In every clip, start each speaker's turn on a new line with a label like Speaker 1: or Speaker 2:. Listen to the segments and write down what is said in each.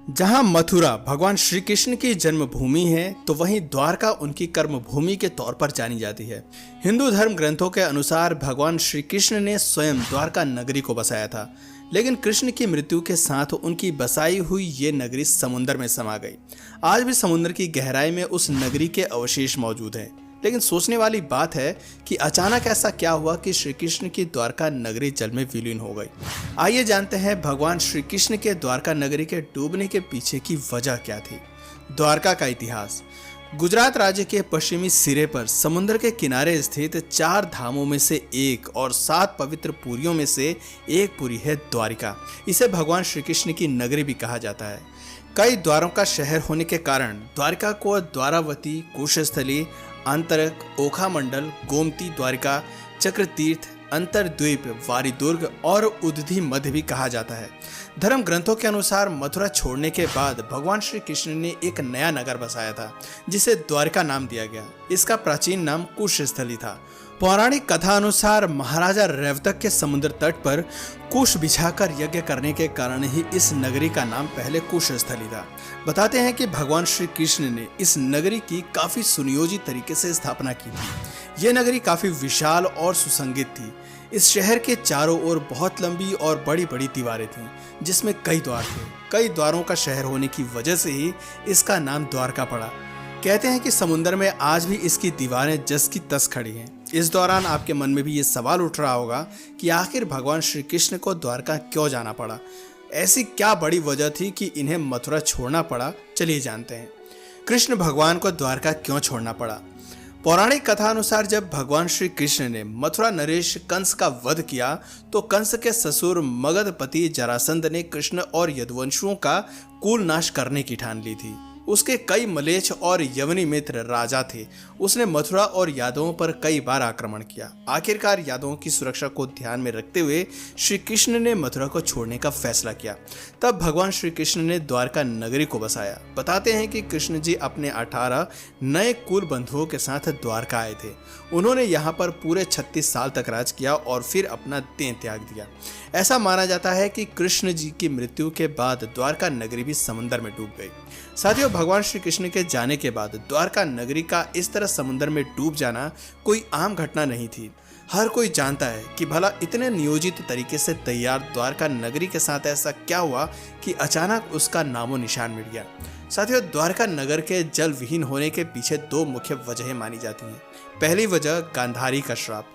Speaker 1: जहां मथुरा भगवान श्री कृष्ण की जन्मभूमि है तो वहीं द्वारका उनकी कर्मभूमि के तौर पर जानी जाती है। हिंदू धर्म ग्रंथों के अनुसार भगवान श्री कृष्ण ने स्वयं द्वारका नगरी को बसाया था, लेकिन कृष्ण की मृत्यु के साथ उनकी बसाई हुई ये नगरी समुद्र में समा गई। आज भी समुद्र की गहराई में उस नगरी के अवशेष मौजूद हैं। लेकिन सोचने वाली बात है कि अचानक ऐसा क्या हुआ कि श्री कृष्ण की द्वारका नगरी जल में विलीन हो गई। आइए जानते हैं भगवान श्री कृष्ण के द्वारका नगरी के डूबने के पीछे की वजह क्या थी। द्वारका का इतिहास। गुजरात राज्य के पश्चिमी सिरे पर समुद्र के किनारे स्थित 4 धामों में से एक और 7 पवित्र पुरियों में से एक पुरी है द्वारिका। इसे भगवान श्री कृष्ण की नगरी भी कहा जाता है। कई द्वारों का शहर होने के कारण द्वारिका को द्वारावती, कुशस्थली, आंतरक, ओखा मंडल, गोमती द्वारिका, चक्रतीर्थ, अंतरद्वीप, वारीदुर्ग और उदधी मध्य भी कहा जाता है। धर्म ग्रंथों के अनुसार मथुरा छोड़ने के बाद भगवान श्री कृष्ण ने एक नया नगर बसाया था जिसे द्वारिका नाम दिया गया। इसका प्राचीन नाम कुशस्थली था। पौराणिक कथा अनुसार महाराजा रेवतक के समुद्र तट पर कुश बिछाकर यज्ञ करने के कारण ही इस नगरी का नाम पहले कुशस्थली था। बताते हैं कि भगवान श्री कृष्ण ने इस नगरी की काफी सुनियोजित तरीके से स्थापना की थी। यह नगरी काफी विशाल और सुसंगीत थी। इस शहर के चारों ओर बहुत लंबी और बड़ी बड़ी दीवारें थीं, जिसमें कई द्वार थे। कई द्वारों का शहर होने की वजह से ही इसका नाम द्वारका पड़ा। कहते हैं कि समुद्र में आज भी इसकी दीवारें जस की तस खड़ी हैं। इस दौरान आपके मन में भी ये सवाल उठ रहा होगा कि आखिर भगवान श्री कृष्ण को द्वारका क्यों जाना पड़ा। ऐसी क्या बड़ी वजह थी कि इन्हें मथुरा छोड़ना पड़ा। चलिए जानते हैं कृष्ण भगवान को द्वारका क्यों छोड़ना पड़ा। पौराणिक कथा अनुसार जब भगवान श्री कृष्ण ने मथुरा नरेश कंस का वध किया तो कंस के ससुर मगधपति जरासंध ने कृष्ण और यदुवंशियों का कुल नाश करने की ठान ली थी। उसके कई मलेच्छ और यवनी मित्र राजा थे। उसने मथुरा और यादवों पर कई बार आक्रमण किया। आखिरकार यादवों की सुरक्षा को ध्यान में रखते हुए श्री कृष्ण ने मथुरा को छोड़ने का फैसला किया। तब भगवान श्री कृष्ण ने द्वारका नगरी को बसाया। बताते हैं कि कृष्ण जी अपने 18 नए कुल बंधुओं के साथ द्वारका आए थे। उन्होंने यहाँ पर पूरे 36 साल तक राज किया और फिर अपना देह त्याग दिया। ऐसा माना जाता है कि कृष्ण जी की मृत्यु के बाद द्वारका नगरी भी समुद्र में डूब गई। साथियों, भगवान श्री कृष्ण के जाने के बाद द्वारका नगरी का इस तरह समुद्र में डूब जाना कोई आम घटना नहीं थी। हर कोई जानता है कि भला इतने नियोजित तरीके से तैयार द्वारका नगरी के साथ ऐसा क्या हुआ कि अचानक उसका नामो निशान मिट गया। साथियों, द्वारका नगर के जल विहीन होने के पीछे 2 मुख्य वजहें मानी जाती हैं। पहली वजह गांधारी का श्राप।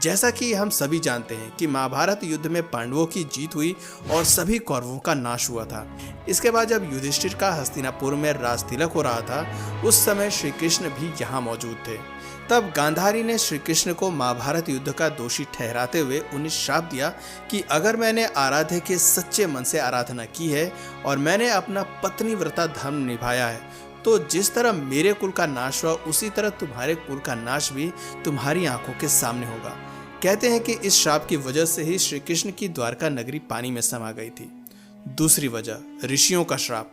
Speaker 1: जैसा कि हम सभी जानते हैं कि महाभारत युद्ध में पांडवों की जीत हुई और सभी कौरवों का नाश हुआ था। इसके बाद जब युधिष्ठिर का हस्तिनापुर में राज तिलक हो रहा था, उस समय श्री कृष्ण भी यहाँ मौजूद थे। तब गांधारी ने श्री कृष्ण को महाभारत युद्ध का दोषी ठहराते हुए उन्हें श्राप दिया कि अगर मैंने आराध्य के सच्चे मन से आराधना की है और मैंने अपना पत्नीव्रता धर्म निभाया है तो जिस तरह मेरे कुल का नाश हुआ उसी तरह तुम्हारे कुल का नाश भी तुम्हारी आंखों के सामने होगा। कहते हैं कि इस श्राप की वजह से ही श्री कृष्ण की द्वारका नगरी पानी में समा गई थी। दूसरी वजह, ऋषियों का श्राप।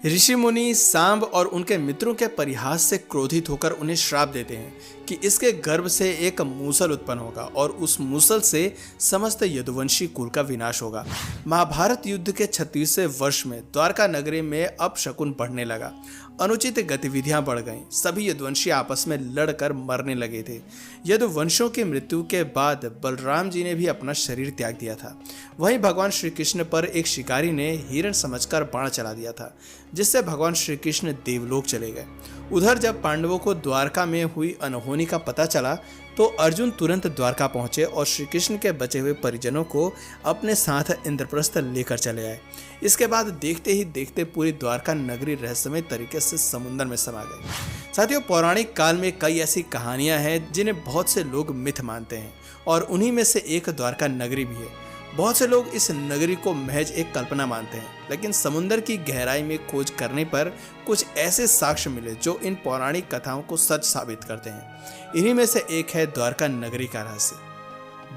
Speaker 1: ऋषि मुनि सांब और उनके मित्रों के परिहास से क्रोधित होकर उन्हें श्राप देते हैं कि इसके गर्भ से एक मूसल उत्पन्न होगा और उस मूसल से समस्त यदुवंशी कुल का विनाश होगा। महाभारत युद्ध के 36वें वर्ष में द्वारका नगरी में अपशकुन बढ़ने लगा। अनुचित गतिविधियां बढ़ गईं। सभी यदुवंशी आपस में लड़कर मरने लगे थे। यदुवंशियों की मृत्यु के बाद बलराम जी ने भी अपना शरीर त्याग दिया था। वहीं भगवान श्री कृष्ण पर एक शिकारी ने हिरण समझकर बाण चला दिया था, जिससे भगवान श्री कृष्ण देवलोक चले गए। उधर जब पांडवों को द्वारका में हुई अनहोनी का पता चला तो अर्जुन तुरंत द्वारका पहुंचे और श्री कृष्ण के बचे हुए परिजनों को अपने साथ इंद्रप्रस्थ लेकर चले आए। इसके बाद देखते ही देखते पूरी द्वारका नगरी रहस्यमय तरीके से समुद्र में समा गई। साथियों, पौराणिक काल में कई ऐसी कहानियां हैं जिन्हें बहुत से लोग मिथ मानते हैं और उन्हीं में से एक द्वारका नगरी भी है। बहुत से लोग इस नगरी को महज एक कल्पना मानते हैं, लेकिन समुद्र की गहराई में खोज करने पर कुछ ऐसे साक्ष्य मिले जो इन पौराणिक कथाओं को सच साबित करते हैं। इन्हीं में से एक है द्वारका नगरी का रहस्य।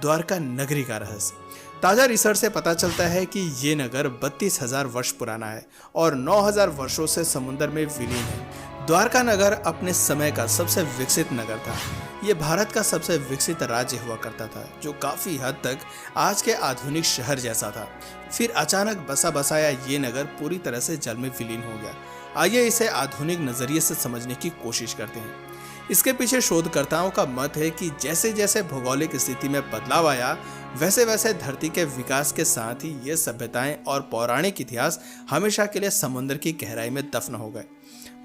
Speaker 1: द्वारका नगरी का रहस्य। ताजा रिसर्च से पता चलता है कि ये नगर 32,000 वर्ष पुराना है और 9,000 वर्षों से समुद्र में विलीन है। द्वारका नगर अपने समय का सबसे विकसित नगर था। ये भारत का सबसे विकसित राज्य हुआ करता था, जो काफी हद तक आज के आधुनिक शहर जैसा था। फिर अचानक बसा बसाया ये नगर पूरी तरह से जल में विलीन हो गया। आइए इसे आधुनिक नजरिए से समझने की कोशिश करते हैं। इसके पीछे शोधकर्ताओं का मत है कि जैसे जैसे भौगोलिक स्थिति में बदलाव आया, वैसे वैसे धरती के विकास के साथ ही ये सभ्यताएं और पौराणिक इतिहास हमेशा के लिए समुद्र की गहराई में दफन हो गए।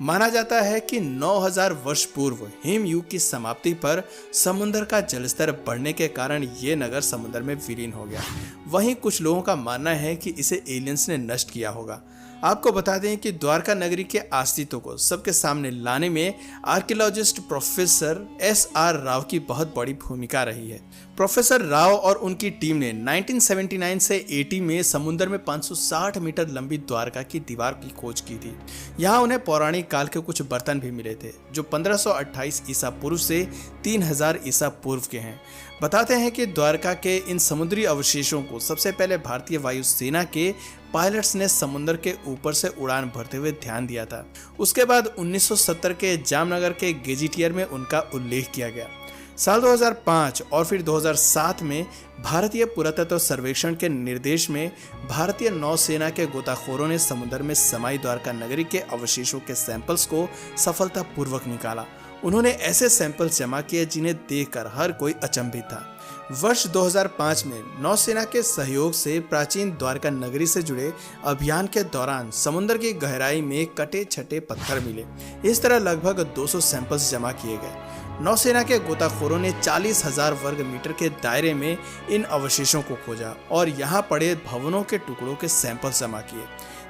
Speaker 1: माना जाता है कि 9000 वर्ष पूर्व हिम युग की समाप्ति पर समुद्र का जलस्तर बढ़ने के कारण ये नगर समुद्र में विलीन हो गया। वहीं कुछ लोगों का मानना है कि इसे एलियंस ने नष्ट किया होगा। आपको बता दें कि द्वारका नगरी के अस्तित्व को सबके सामने लाने में आर्कियोलॉजिस्ट प्रोफेसर SR राव की बहुत बड़ी भूमिका रही है। प्रोफेसर राव और उनकी टीम ने 1979 से 80 में समुद्र में 560 मीटर लंबी द्वारका की दीवार की खोज की थी। यहाँ उन्हें पौराणिक काल के कुछ बर्तन भी मिले थे, जो 1528 ईसा पूर्व से 3000 ईसा पूर्व के हैं। बताते हैं कि द्वारका के इन समुद्री अवशेषों को सबसे पहले भारतीय वायुसेना के पायलट्स ने समुद्र के ऊपर से उड़ान भरते हुए ध्यान दिया था। उसके बाद 1970 के जामनगर के गेजेटियर में उनका उल्लेख किया गया। साल 2005 और फिर 2007 में भारतीय पुरातत्व सर्वेक्षण के निर्देश में भारतीय नौसेना के गोताखोरों ने समुद्र में समाई द्वारका नगरी के अवशेषों के सैंपल्स को सफलतापूर्वक निकाला। उन्होंने ऐसे सैंपल्स जमा किए जिन्हें देखकर हर कोई अचंभित था। वर्ष 2005 में नौसेना के सहयोग से प्राचीन द्वारका नगरी से जुड़े अभियान के दौरान समुद्र की गहराई में कटे छटे पत्थर मिले। इस तरह लगभग 200 सैंपल्स जमा किए गए। नौसेना के गोताखोरों ने 40,000 वर्ग मीटर के दायरे में इन अवशेषों को खोजा और यहाँ पड़े भवनों के टुकड़ों के सैंपल्स जमा किए,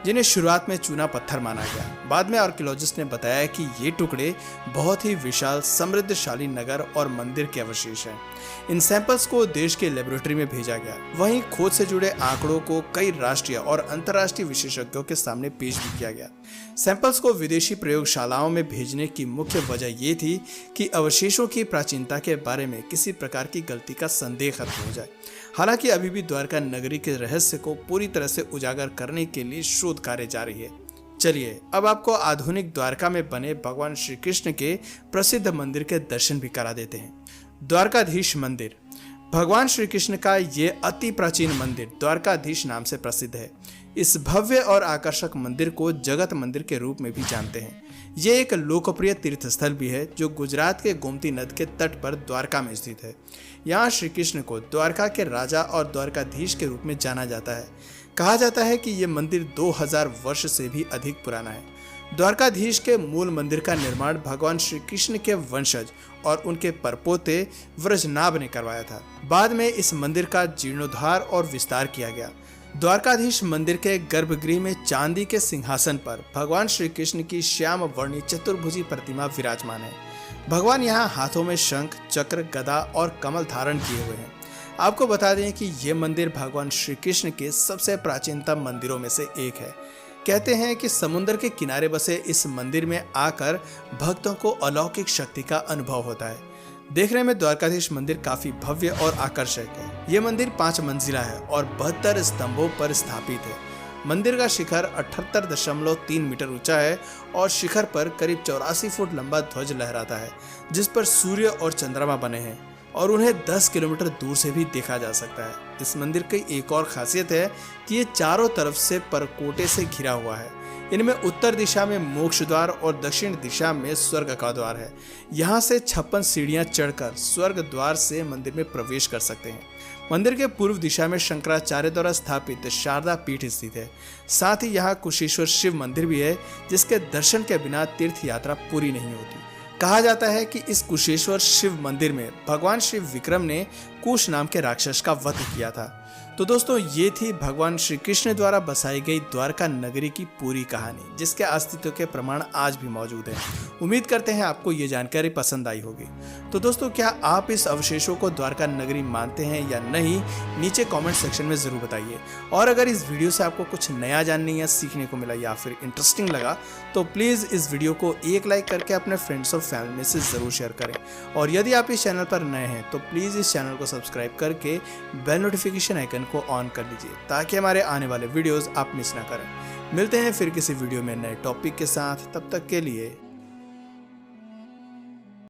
Speaker 1: जिन्हें शुरुआत में चूना पत्थर माना गया। बाद में आर्कियोलॉजिस्ट ने बताया कि ये टुकड़े बहुत ही विशाल समृद्धशाली नगर और मंदिर के अवशेष हैं। इन सैंपल्स को देश के लेबोरेटरी में भेजा गया। वहीं खोज से जुड़े आंकड़ों को कई राष्ट्रीय और अंतर्राष्ट्रीय विशेषज्ञों के सामने पेश भी किया गया। सैंपल्स को विदेशी प्रयोगशालाओं में भेजने की मुख्य वजह ये थी कि अवशेषों की प्राचीनता के बारे में किसी प्रकार की गलती का संदेह खत्म हो जाए। हालांकि अभी भी द्वारका नगरी के रहस्य को पूरी तरह से उजागर करने के लिए शोध कार्य जारी है। चलिए अब आपको आधुनिक द्वारका में बने भगवान श्री कृष्ण के प्रसिद्ध मंदिर के दर्शन भी करा देते हैं। द्वारकाधीश मंदिर। भगवान श्री कृष्ण का ये अति प्राचीन मंदिर द्वारकाधीश नाम से प्रसिद्ध है। इस भव्य और आकर्षक मंदिर को जगत मंदिर के रूप में भी जानते हैं। ये एक लोकप्रिय तीर्थ स्थल भी है, जो गुजरात के गोमती नद के तट पर द्वारका में स्थित है। यहाँ श्री कृष्ण को द्वारका के राजा और द्वारकाधीश के रूप में जाना जाता है। कहा जाता है कि ये मंदिर 2000 वर्ष से भी अधिक पुराना है। द्वारकाधीश के मूल मंदिर का निर्माण भगवान श्री कृष्ण के वंशज और उनके परपोते व्रजनाभ ने करवाया था। बाद में इस मंदिर का जीर्णोद्धार और विस्तार किया गया। द्वारकाधीश मंदिर के गर्भगृह में चांदी के सिंहासन पर भगवान श्री कृष्ण की श्याम वर्णी चतुर्भुजी प्रतिमा विराजमान है। भगवान यहाँ हाथों में शंख, चक्र, गदा और कमल धारण किए हुए हैं। आपको बता दें कि ये मंदिर भगवान श्री कृष्ण के सबसे प्राचीनतम मंदिरों में से एक है। कहते हैं कि समुद्र के किनारे बसे इस मंदिर में आकर भक्तों को अलौकिक शक्ति का अनुभव होता है। देखने में द्वारकाधीश मंदिर काफी भव्य और आकर्षक है। ये मंदिर 5 मंजिला है और 72 स्तंभों पर स्थापित है। मंदिर का शिखर 78.3 मीटर ऊंचा है और शिखर पर करीब 84 फुट लंबा ध्वज लहराता है, जिस पर सूर्य और चंद्रमा बने हैं और उन्हें 10 किलोमीटर दूर से भी देखा जा सकता है। इस मंदिर की एक और खासियत है कि ये चारों तरफ से परकोटे से घिरा हुआ है। इनमें उत्तर दिशा में मोक्ष द्वार और दक्षिण दिशा में स्वर्ग का द्वार है। यहाँ से 56 सीढ़ियाँ चढ़कर स्वर्ग द्वार से मंदिर में प्रवेश कर सकते हैं। मंदिर के पूर्व दिशा में शंकराचार्य द्वारा स्थापित शारदा पीठ स्थित है। साथ ही यहाँ कुशेश्वर शिव मंदिर भी है, जिसके दर्शन के बिना तीर्थ यात्रा पूरी नहीं होती। कहा जाता है कि इस कुशेश्वर शिव मंदिर में भगवान श्री विक्रम ने कुश नाम के राक्षस का वध किया था। तो दोस्तों, ये थी भगवान श्री कृष्ण द्वारा बसाई गई द्वारका नगरी की पूरी कहानी, जिसके अस्तित्व के प्रमाण आज भी मौजूद हैं। उम्मीद करते हैं आपको ये जानकारी पसंद आई होगी। तो दोस्तों, क्या आप इस अवशेषों को द्वारका नगरी मानते हैं या नहीं, नीचे कमेंट सेक्शन में जरूर बताइए। और अगर इस वीडियो से आपको कुछ नया जानने या सीखने को मिला या फिर इंटरेस्टिंग लगा, तो प्लीज़ इस वीडियो को एक लाइक करके अपने फ्रेंड्स और फैमिली में से ज़रूर शेयर करें। और यदि आप इस चैनल पर नए हैं तो प्लीज़ इस चैनल को सब्सक्राइब करके बेल नोटिफिकेशन आइकन को ऑन कर लीजिए, ताकि हमारे आने वाले वीडियोस आप मिस ना करें। मिलते हैं फिर किसी वीडियो में नए टॉपिक के साथ। तब तक के लिए